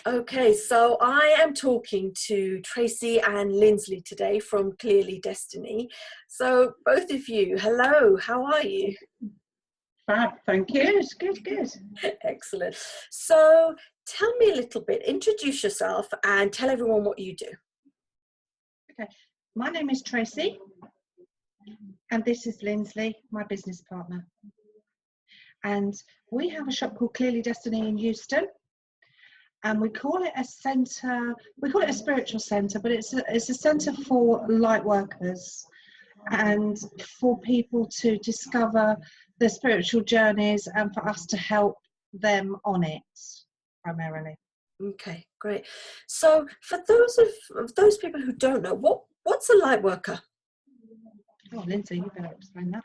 Okay, so I am talking to Tracy and Lindsley today from Clearly Destiny. So both of you, hello, how are you? Fab, thank you. Good. Excellent. So tell me a little bit, introduce yourself and tell everyone what you do. Okay, my name is Tracy and this is Lindsley, my business partner. And we have a shop called Clearly Destiny in Euston. And we call it a centre, we call it a spiritual centre, but it's a centre for light workers and for people to discover their spiritual journeys and for us to help them on it primarily. Okay, great. So for those people who don't know, what's a light worker? Oh, Lindsay, you better explain that.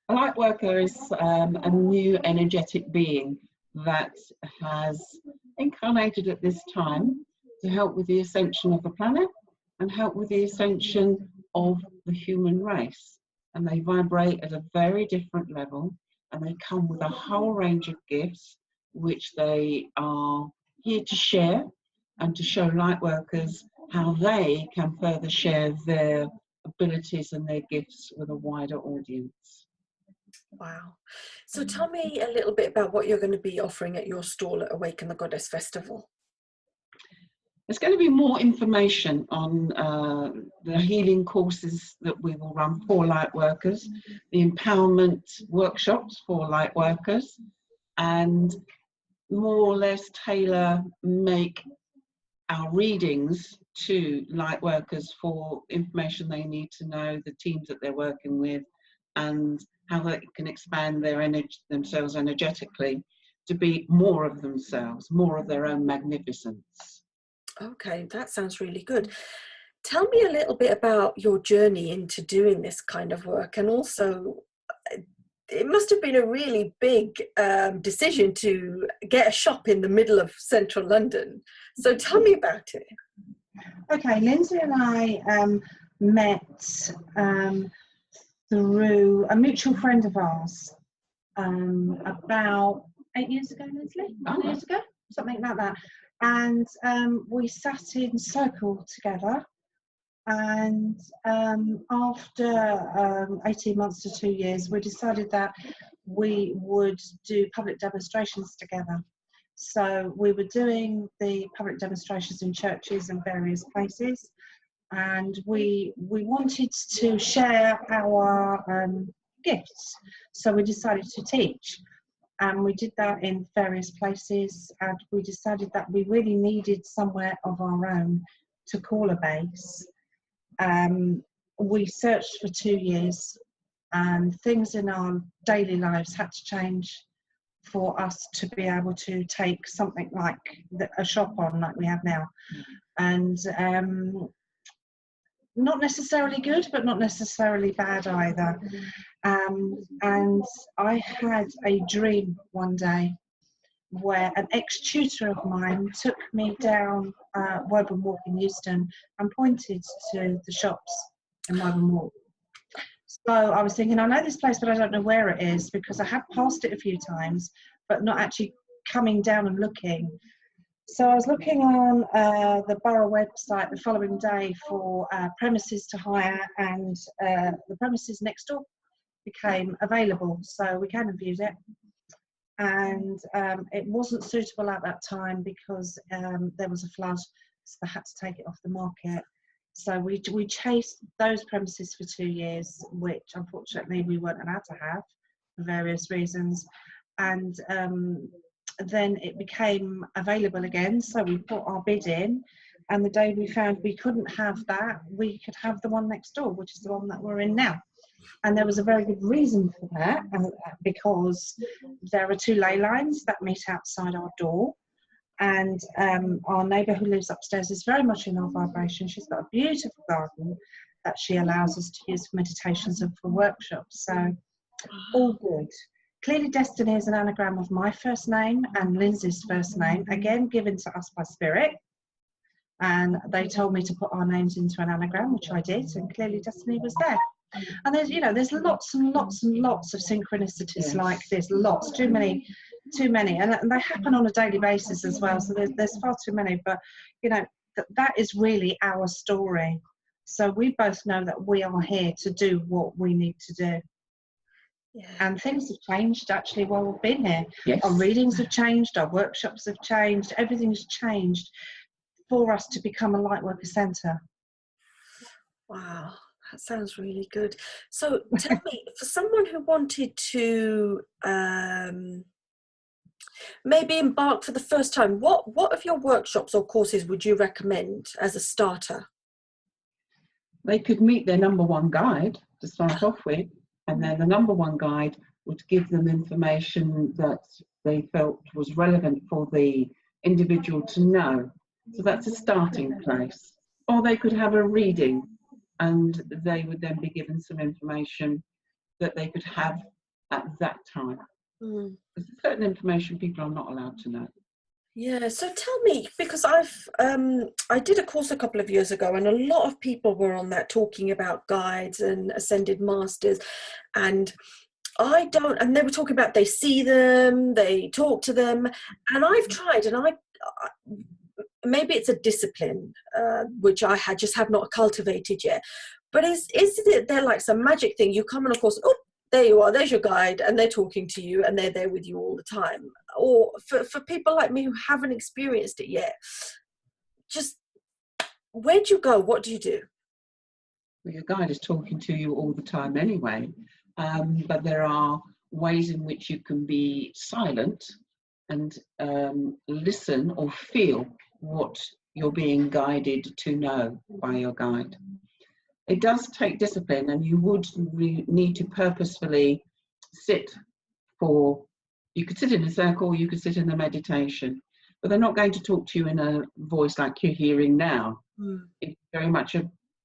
A light worker is a new energetic being that has incarnated at this time to help with the ascension of the planet and help with the ascension of the human race. And they vibrate at a very different level, and they come with a whole range of gifts which they are here to share and to show light workers how they can further share their abilities and their gifts with a wider audience. Wow. So tell me a little bit about what you're going to be offering at your stall at Awaken the Goddess Festival. There's going to be more information on the healing courses that we will run for light workers, the empowerment workshops for light workers, and more or less make our readings to light workers for information they need to know, the teams that they're working with, and how they can expand themselves energetically to be more of themselves, more of their own magnificence. Okay, that sounds really good. Tell me a little bit about your journey into doing this kind of work, and also it must have been a really big decision to get a shop in the middle of central London. So tell me about it. Okay, Lindsay and I met through a mutual friend of ours about 8 years ago, Lindsay? 8 years ago? Something like that. And we sat in circle together, and after 18 months to 2 years we decided that we would do public demonstrations together. So we were doing the public demonstrations in churches and various places, and we wanted to share our gifts, so we decided to teach. And we did that in various places, and we decided that we really needed somewhere of our own to call a base. We searched for 2 years, and things in our daily lives had to change for us to be able to take something like a shop on like we have now. And not necessarily good, but not necessarily bad either. And I had a dream one day where an ex-tutor of mine took me down Woburn Walk in Euston and pointed to the shops in Woburn Walk. So I was thinking, I know this place, but I don't know where it is, because I had passed it a few times, but not actually coming down and looking. So I was looking on the borough website the following day for premises to hire, and the premises next door became available, so we came and viewed it. And it wasn't suitable at that time because there was a flood, so they had to take it off the market. So we chased those premises for 2 years, which unfortunately we weren't allowed to have for various reasons. And then it became available again, so we put our bid in, and the day we found we couldn't have that, we could have the one next door, which is the one that we're in now. And there was a very good reason for that, because there are 2 ley lines that meet outside our door, and our neighbour who lives upstairs is very much in our vibration. She's got a beautiful garden that she allows us to use for meditations and for workshops, so all good. Clearly Destiny is an anagram of my first name and Lindsay's first name, again given to us by Spirit, and they told me to put our names into an anagram, which I did, and Clearly Destiny was there. And there's, you know, there's lots and lots and lots of synchronicities Yes. like this, lots, too many, and they happen on a daily basis as well. So there's far too many, but you know, that is really our story. So we both know that we are here to do what we need to do. Yeah. And things have changed actually while we've been here. Yes. Our readings have changed, our workshops have changed, everything's changed for us to become a Lightworker Centre. Wow, that sounds really good. So tell me, for someone who wanted to maybe embark for the first time, what of your workshops or courses would you recommend as a starter? They could meet their number one guide to start off with, and then the number one guide would give them information that they felt was relevant for the individual to know. So that's a starting place. Or they could have a reading, and they would then be given some information that they could have at that time. There's certain information people are not allowed to know. Yeah, so tell me, because I did a course a couple of years ago, and a lot of people were on that talking about guides and ascended masters, and and they were talking about they see them, they talk to them, and I've tried, and maybe it's a discipline which I just have not cultivated yet, but is it there like some magic thing? You come on a course, oh, there you are, there's your guide, and they're talking to you and they're there with you all the time? Or for people like me who haven't experienced it yet, just where do you go? What do you do? Well, your guide is talking to you all the time anyway, but there are ways in which you can be silent and listen or feel what you're being guided to know by your guide. It does take discipline, and you would need to purposefully sit you could sit in a circle, you could sit in a meditation, but they're not going to talk to you in a voice like you're hearing now. It's very much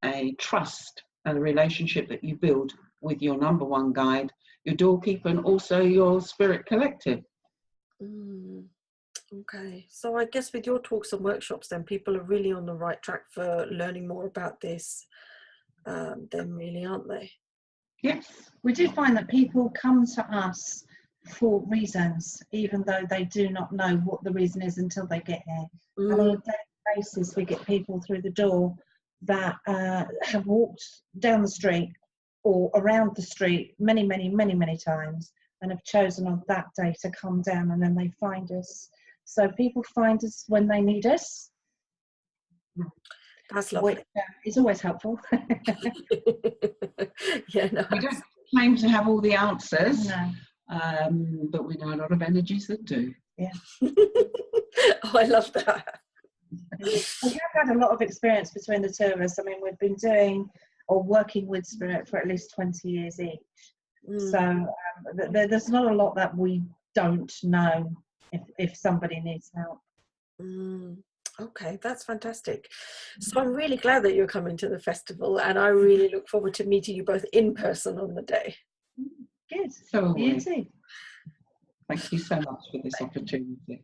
a trust and a relationship that you build with your number one guide, your doorkeeper, and also your spirit collective. Okay, so I guess with your talks and workshops, then people are really on the right track for learning more about this, then really, aren't they? Yes, we do find that people come to us for reasons, even though they do not know what the reason is until they get here. And on a daily basis, we get people through the door that have walked down the street or around the street many, many, many, many times, and have chosen on that day to come down, and then they find us. So people find us when they need us. That's lovely. Which is always helpful. Yeah, no. We don't claim to have all the answers, No. But we know a lot of energies that do. Yeah. Oh, I love that. We have had a lot of experience between the two of us. I mean, we've been doing or working with spirit for at least 20 years each. So there's not a lot that we don't know if somebody needs help. Okay, that's fantastic. So I'm really glad that you're coming to the festival, and I really look forward to meeting you both in person on the day. Good. So You too. thank you so much for this opportunity.